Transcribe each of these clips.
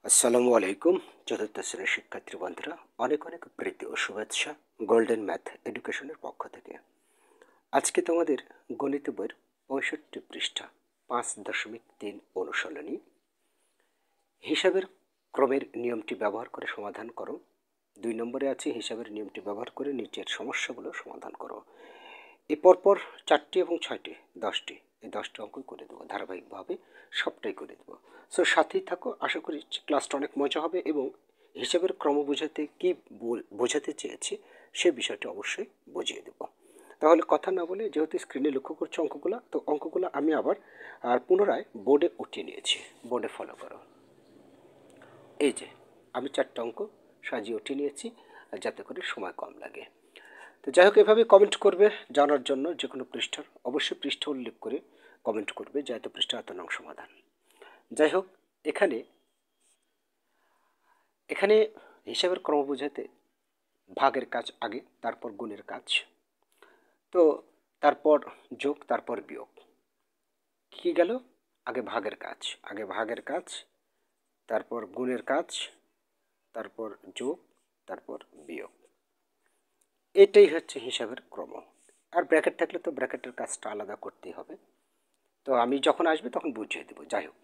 আসসালামু আলাইকুম চতুর্থ শ্রেণীর শিক্ষার্থী বন্ধুরা, অনেক অনেক প্রীতি ও শুভেচ্ছা গোল্ডেন ম্যাথ এডুকেশনের পক্ষ থেকে। আজকে তোমাদের গণিত বইয়ের 65 পৃষ্ঠা 5.3 অনুশীলনী হিসাবের ক্রমের নিয়মটি ব্যবহার করে সমাধান করো। 2 নম্বরে আছে হিসাবের নিয়মটি ব্যবহার করে নিচের সমস্যাগুলো সমাধান করো। এই পরপর 4টি এবং 6টি 10টি এই 10টি অঙ্ক করে দেবো, ধারাবাহিকভাবে সবটাই করে দেবো। সো সাথেই থাকো, আশা করি ক্লাসটা অনেক মজা হবে এবং হিসাবের ক্রম বোঝাতে কি বোঝাতে চেয়েছি সে বিষয়টি অবশ্যই বুঝিয়ে দেব। তাহলে কথা না বলে, যেহেতু স্ক্রিনে লক্ষ্য করছো অঙ্কগুলো, তো অঙ্কগুলো আমি আবার পুনরায় বোর্ডে উঠিয়ে নিয়েছি, বোর্ডে ফলো করো। এই যে আমি 4টা অঙ্ক সাজিয়ে উঠিয়ে নিয়েছি যাতে করে সময় কম লাগে। তো যাই হোক, এভাবে কমেন্ট করবে জানার জন্য, যে কোনো পৃষ্ঠার অবশ্যই পৃষ্ঠা উল্লেখ করে কমেন্ট করবে যে এত পৃষ্ঠা এত নং সমাধান। যাই হোক, এখানে এখানে হিসাবের ক্রম বোঝাতে ভাগের কাজ আগে, তারপর গুণের কাজ, তো তারপর যোগ, তারপর বিয়োগ। কি গেল? আগে ভাগের কাজ, তারপর গুণের কাজ, তারপর যোগ, তারপর বিয়োগ। এটাই হচ্ছে হিসাবের ক্রম। আর ব্র্যাকেট থাকলে তো ব্র্যাকেটের কাজটা আলাদা করতেই হবে, তো আমি যখন আসবে তখন বুঝিয়ে দেবো। যাই হোক,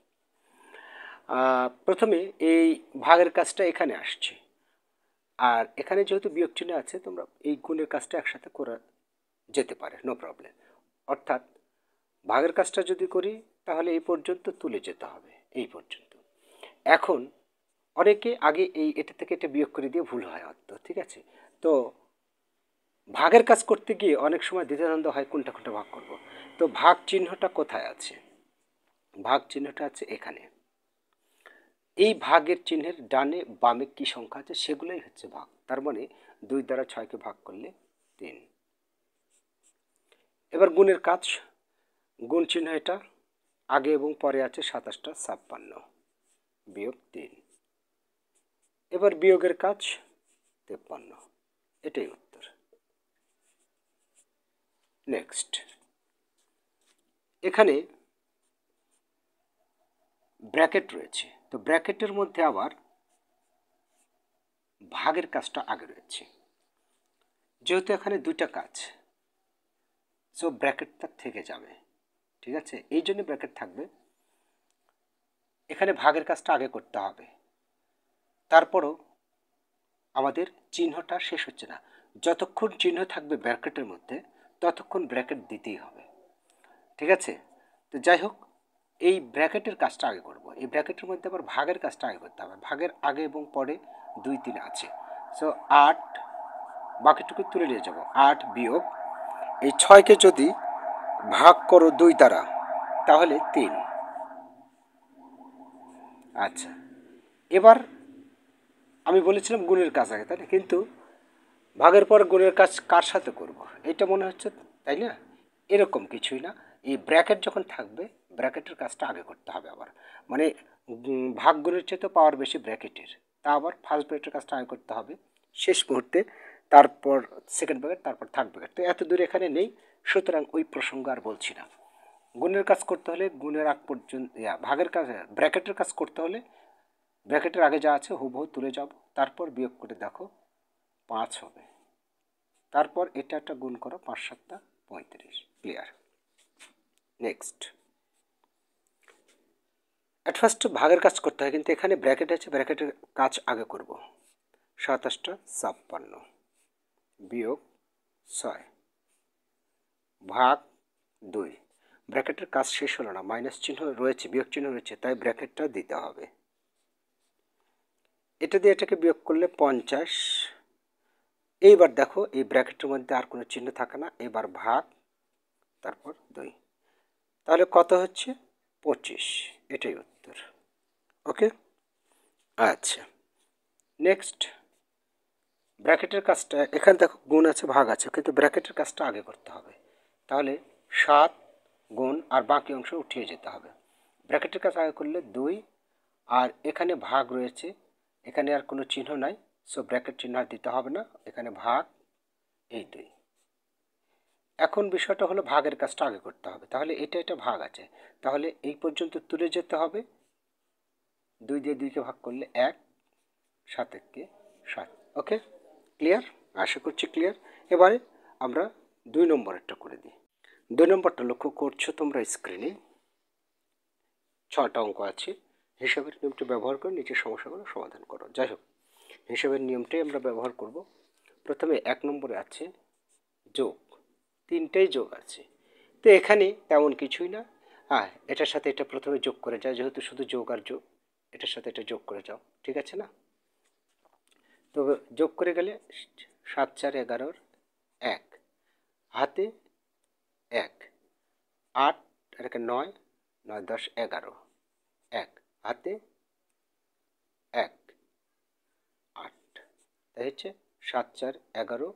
প্রথমে এই ভাগের কাজটা এখানে আসছে, আর এখানে যেহেতু বিয়োগ চিহ্ন আছে, তোমরা এই গুণের কাজটা একসাথে করা যেতে পারে, নো প্রবলেম। অর্থাৎ ভাগের কাজটা যদি করি তাহলে এই পর্যন্ত তুলে যেতে হবে, এই পর্যন্ত। এখন অনেকে আগে এটা থেকে এটা বিয়োগ করে দিয়ে ভুল হয় হয়তো, ঠিক আছে? তো ভাগের কাজ করতে গিয়ে অনেক সময় দ্বিধাদ্বন্দ্ব হয় কোনটা কোনটা ভাগ করব। তো ভাগ চিহ্নটা কোথায় আছে? ভাগ চিহ্নটা আছে এখানে। এই ভাগের চিহ্নের ডানে বামে কি সংখ্যা আছে সেগুলোই হচ্ছে ভাগ। তার মানে 2 দ্বারা 6কে ভাগ করলে 3। এবার গুণের কাজ, গুণ চিহ্ন এটা, আগে এবং পরে আছে 27টা 56 বিয়োগ 3। এবার বিয়োগের কাজ 53, এটাই উত্তর। নেক্সট, এখানে ব্র্যাকেট রয়েছে, তো ব্র্যাকেটের মধ্যে আবার ভাগের কাজটা আগে রয়েছে। যেহেতু এখানে 2টা কাজ, সো ব্র্যাকেটটা থেকে যাবে, ঠিক আছে? এই জন্য ব্র্যাকেট থাকবে। এখানে ভাগের কাজটা আগে করতে হবে, তারপরও আমাদের চিহ্নটা শেষ হচ্ছে না। যতক্ষণ চিহ্ন থাকবে ব্র্যাকেটের মধ্যে ততক্ষণ ব্র্যাকেট দিতেই হবে, ঠিক আছে? তো যাই হোক, এই ব্র্যাকেটের কাজটা আগে করব। এই ব্র্যাকেটের মধ্যে আবার ভাগের কাজটা আগে করতে হবে। ভাগের আগে এবং পরে 2 3 আছে, সো 8, বাকিটুকু তুলে নিয়ে যাব। 8 বিয়োগ এই 6কে যদি ভাগ করো 2 দ্বারা তাহলে 3। আচ্ছা, এবার আমি বলেছিলাম গুণের কাজ আগে, তাই না? কিন্তু ভাগের পর গুণের কাজ কার সাথে করব এটা মনে হচ্ছে, তাই না? এরকম কিছুই না। এই ব্র্যাকেট যখন থাকবে ব্র্যাকেটের কাজটা আগে করতে হবে আবার, মানে ভাগ গুণের চেয়ে তো পাওয়ার বেশি ব্র্যাকেটের, তা আবার ফার্স্ট ব্র্যাকেটের কাজটা আগে করতে হবে শেষ মুহূর্তে, তারপর সেকেন্ড ব্র্যাকেট, তারপর থার্ড ব্র্যাকেট। তো এত দূর এখানে নেই, সুতরাং ওই প্রসঙ্গ আর বলছি না। গুণের কাজ করতে হলে গুণের আগ পর্যন্ত, ভাগের কাজ, ব্র্যাকেটের কাজ করতে হলে ব্র্যাকেটের আগে যা আছে হুবহু তুলে যাব, তারপর বিয়োগ করে দেখো 5 হবে। তারপর এটা একটা গুণ করো, 5 7 35। ক্লিয়ার? নেক্সট, অ্যাট ফার্স্ট ভাগের কাজ করতে হয়, কিন্তু এখানে ব্র্যাকেট আছে, ব্র্যাকেটের কাজ আগে করব। 27টা 56 বিয়োগ 6 ভাগ 2। ব্র্যাকেটের কাজ শেষ হলো না, মাইনাস চিহ্ন রয়েছে, বিয়োগ চিহ্ন রয়েছে, তাই ব্র্যাকেটটা দিতে হবে। এটা দিয়ে এটাকে বিয়োগ করলে 50। এইবার দেখো এই ব্র্যাকেটের মধ্যে আর কোনো চিহ্ন থাকে না, এবার ভাগ, তারপর 2, তাহলে কত হচ্ছে? 25। এটাই উত্তর। ওকে, আচ্ছা। নেক্সট, ব্র্যাকেটের কাজটা, এখানে দেখো গুণ আছে ভাগ আছে, কিন্তু ব্র্যাকেটের কাজটা আগে করতে হবে। তাহলে 7 গুণ আর বাকি অংশ উঠিয়ে যেতে হবে। ব্র্যাকেটের কাজ আগে করলে 2, আর এখানে ভাগ রয়েছে, এখানে আর কোনো চিহ্ন নাই, সো ব্র্যাকেট চিহ্ন আর দিতে হবে না, এখানে ভাগ এই 2। এখন বিষয়টা হলো ভাগের কাজটা আগে করতে হবে। তাহলে এটা ভাগ আছে, তাহলে এই পর্যন্ত তুলে যেতে হবে, 2 দিয়ে 2কে ভাগ করলে 1, 7 একে 7। ওকে, ক্লিয়ার? আশা করছি ক্লিয়ার। এবারে আমরা 2 নম্বরেরটা করে দিই। 2 নম্বরটা লক্ষ্য করছো তোমরা স্ক্রিনে 6টা অঙ্ক আছে। হিসাবের নিয়মটি ব্যবহার করে নিচের সমস্যাগুলো সমাধান করো। যাই হোক, হিসাবের নিয়মটাই আমরা ব্যবহার করব। প্রথমে 1 নম্বরে আছে যোগ, 3টাই যোগ আছে। তো এখানে তেমন কিছুই না, এটার সাথে এটা প্রথমে যোগ করে যাও, যেহেতু শুধু যোগ আর যোগ, এটার সাথে এটা যোগ করে যাও, ঠিক আছে না? তো যোগ করে গেলে 7 4 11 1, হাতে 1, 8 আর 9, 9 10 11, 1 হাতে 1, 8, তাই হচ্ছে 7 4 11,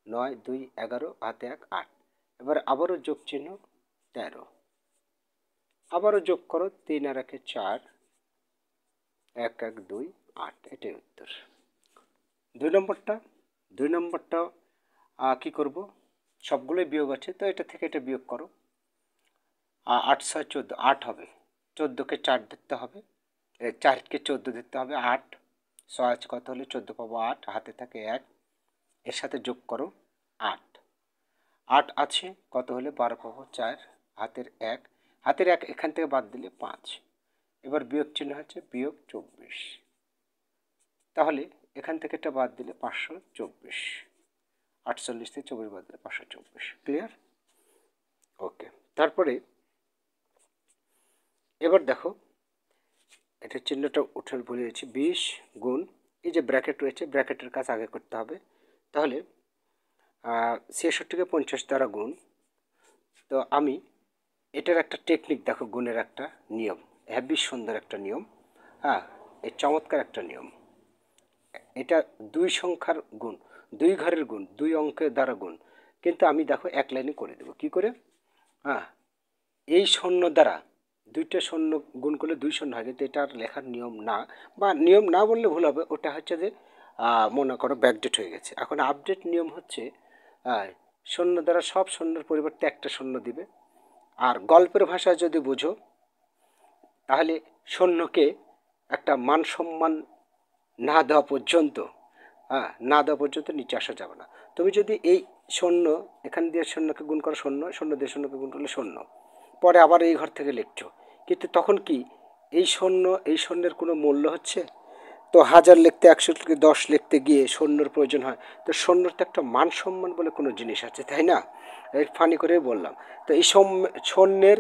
9 2 11, হাতে 1 8। এবার আবারও যোগ চিহ্ন 13, আবারও যোগ করো 3 আর 1 4, 1 1 2 8, এটাই উত্তর। 2 নম্বরটা কি করব, সবগুলোই বিয়োগ আছে, তো এটা থেকে এটা বিয়োগ করো। 8 6 14, 8 হবে, 14কে 4 ধরতে হবে, 4কে 14 ধরতে হবে, 8 6 আছে কত হলে 14 পাবো 8, হাতে থাকে 1, এর সাথে যোগ করো 8, 8 আছে কত হলে 12 পাবো 4, হাতের 1, হাতের 1 এখান থেকে বাদ দিলে 5। এবার বিয়োগ চিহ্ন হচ্ছে বিয়োগ 24, তাহলে এখান থেকে এটা বাদ দিলে 524, 48 থেকে 24 বাদ দিলে 524। ক্লিয়ার? ওকে, তারপরে এবার দেখো, এটা চিহ্নটা উঠে ভুলে গেছি, 20 গুণ, এই যে ব্র্যাকেট রয়েছে, ব্র্যাকেটের কাজ আগে করতে হবে। তাহলে 66কে 50 দ্বারা গুণ। তো আমি এটার একটা টেকনিক দেখো, গুণের একটা নিয়ম, হেভি সুন্দর একটা নিয়ম, এই চমৎকার একটা নিয়ম। এটা 2 সংখ্যার গুণ, 2 ঘরের গুণ, 2 অঙ্কের দ্বারা গুণ, কিন্তু আমি দেখো এক লাইনে করে দেবো। কি করে? এই শূন্য দ্বারা 2টা শূন্য গুণ করলে 2 শূন্য হয়, কিন্তু এটা আর লেখার নিয়ম না, বা নিয়ম না বললে ভুল হবে, ওটা হচ্ছে যে মনে করো ব্যাকডেট হয়ে গেছে। এখন আপডেট নিয়ম হচ্ছে শূন্য দ্বারা সব শূন্যের পরিবর্তে একটা শূন্য দিবে। আর গল্পের ভাষায় যদি বুঝো, তাহলে শূন্যকে একটা মান সম্মান না দেওয়া পর্যন্ত, নিচে আসা যাবে না। তুমি যদি এই শূন্য এখান দিয়ে শূন্যকে গুণ করো শূন্য, শূন্য দিয়ে শূন্যকে গুণ করলে শূন্য, পরে আবার এই ঘর থেকে লিখছো, কিন্তু তখন কি এই শূন্যের কোনো মূল্য হচ্ছে? তো 1000 লিখতে 100 লিখতে 10 লিখতে গিয়ে শূন্যর প্রয়োজন হয়। তো শূন্যর তো একটা মান সম্মান বলে কোনো জিনিস আছে, তাই না? এই ফানি করে বললাম। তো এই শূন্যের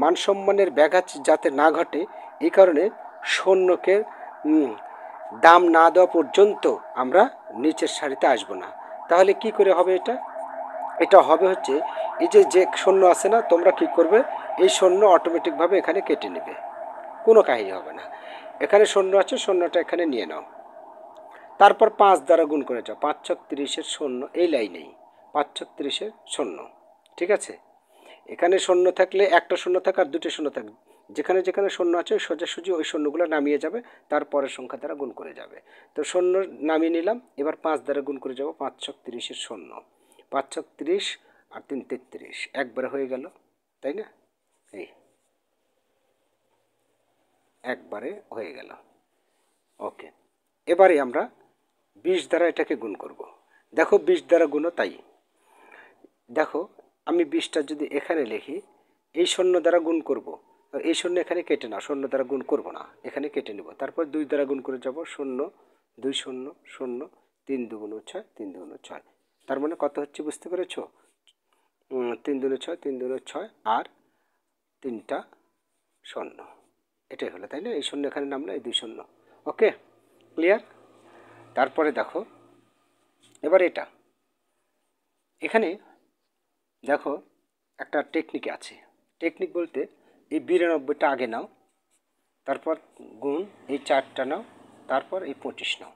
মান সম্মানের ব্যাঘাত যাতে না ঘটে, এই কারণে শূন্যকে দাম না দেওয়া পর্যন্ত আমরা নিচের সারিতে আসবো না। তাহলে কি করে হবে এটা? এটা হবে হচ্ছে, এই যে শূন্য আছে না, তোমরা কি করবে, এই শূন্য অটোমেটিকভাবে এখানে কেটে নেবে, কোনো কাহিনী হবে না। এখানে শূন্য আছে, শূন্যটা এখানে নিয়ে নাও, তারপর 5 দ্বারা গুণ করে যাও, 5 ছক 30-এর শূন্য, এই লাইনেই 5 ছক 30-এর শূন্য, ঠিক আছে? এখানে শূন্য থাকলে একটা শূন্য থাকে আর দুটো শূন্য থাকে, যেখানে যেখানে শূন্য আছে সোজাসুজি ওই শূন্যগুলো নামিয়ে যাবে, তারপরের সংখ্যা দ্বারা গুণ করে যাবে। তো শূন্য নামিয়ে নিলাম, এবার 5 দ্বারা গুণ করে যাব, 5 ছক 30-এর শূন্য, 5 ছক 30 আর 3 33, একবারে হয়ে গেল, তাই না? এই একবারে হয়ে গেল। ওকে, এবারে আমরা 20 দ্বারা এটাকে গুণ করব। দেখো 20 দ্বারা গুণও তাই, দেখো আমি 20টা যদি এখানে লিখি, এই শূন্য দ্বারা গুণ করব, এই শূন্য এখানে কেটে না, শূন্য দ্বারা গুণ করব না, এখানে কেটে নেব, তারপর 2 দ্বারা গুণ করে যাব, 0 2 0 0, 3 2 6, 3 2 6, তার মানে কত হচ্ছে বুঝতে পেরেছো? 3 2 6, 3 2 6 আর 3টা শূন্য, এটাই হলো, তাই না? এই শূন্য এখানে নামলো, এই 2 শূন্য। ওকে, ক্লিয়ার? তারপরে দেখো, এবার এটা এখানে দেখো একটা টেকনিক আছে। টেকনিক বলতে, এই 92টা আগে নাও, তারপর গুণ এই 4টা নাও, তারপর এই 25 নাও,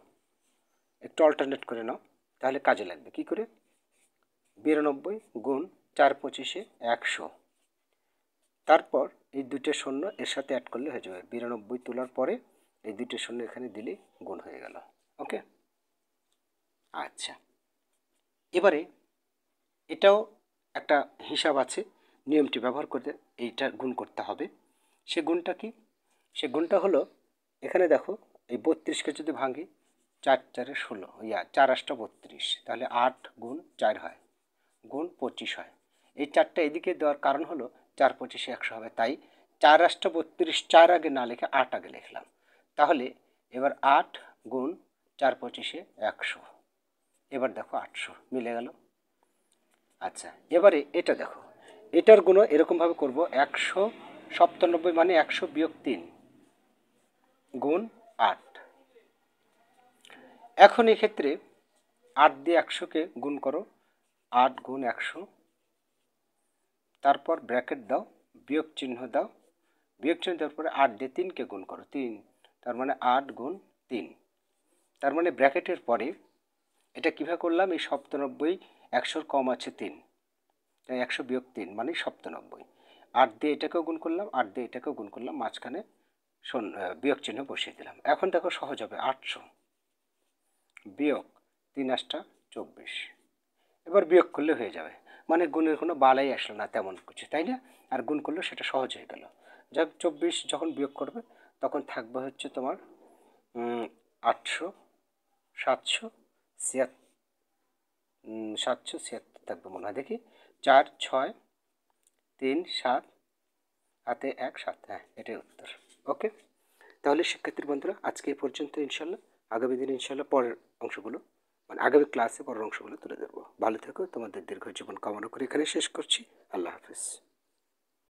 একটু অল্টারনেট করে নাও, তাহলে কাজে লাগবে। কি করে? 92 গুণ 4 25-এ 100, তারপর এই 2টে শূন্য এর সাথে অ্যাড করলে হয়ে যাবে, 92 তোলার পরে এই 2টে শূন্য এখানে দিলে গুণ হয়ে গেল। ওকে, আচ্ছা, এবারে এটাও একটা হিসাব আছে, নিয়মটি ব্যবহার করতে এইটা গুণ করতে হবে। সে গুণটা কি? সে গুণটা হলো এখানে দেখো এই 32কে যদি ভাঙি 4 4 16, 4 8 32, তাহলে 8 গুণ 4 হয়, গুণ 25 হয়। এই 4টা এদিকে দেওয়ার কারণ হলো 4 25 100 হবে, তাই 4 8 32, 4 আগে না লিখে 8 আগে লিখলাম। তাহলে এবার 8 গুণ 4 25 100, এবার দেখো 800 মিলে গেল। আচ্ছা, এবারে এটা দেখো, এটার গুণ এরকমভাবে করব, 197 মানে 100 বিয়োগ 3 গুণ 8। এখন এক্ষেত্রে 8 দিয়ে 100কে গুণ করো, 8 গুণ 100, তারপর ব্র্যাকেট দাও, বিয়োগ চিহ্ন দাও, বিয়োগ চিহ্ন দেওয়ার পরে 8 দিয়ে 3কে গুণ করো, 3, তার মানে 8 গুণ 3। তার মানে ব্র্যাকেটের পরে এটা কীভাবে করলাম, এই 97, 100 কম আছে 3, তাই 100 বিয়োগ 3 মানে 97। 8 দিয়ে এটাকেও গুণ করলাম, 8 দিয়ে এটাকেও গুণ করলাম, মাঝখানে বিয়োগ চিহ্ন বসিয়ে দিলাম। এখন দেখো সহজ হবে, 800 বিয়োগ 3 8 24, এবার বিয়োগ করলে হয়ে যাবে, মানে গুণের কোনো বালাই আসলো না তেমন কিছু, তাই না? আর গুণ করলে সেটা সহজ হয়ে গেল। যাক, 24 যখন বিয়োগ করবে তখন থাকবে হচ্ছে তোমার 800 776 থাকবে মনে হয়, দেখি 4 6 3 7 হাতে 1 7, হ্যাঁ এটাই উত্তর। ওকে, তাহলে শিক্ষার্থী বন্ধুরা আজকে এই পর্যন্ত, ইনশাল্লাহ আগামী দিন ইনশাল্লাহ পরের অংশগুলো, মানে আগামী ক্লাসে পরের অংশগুলো তুলে ধরবো। ভালো থেকো, তোমাদের দীর্ঘ জীবন কামনা করে এখানে শেষ করছি। আল্লাহ হাফেজ।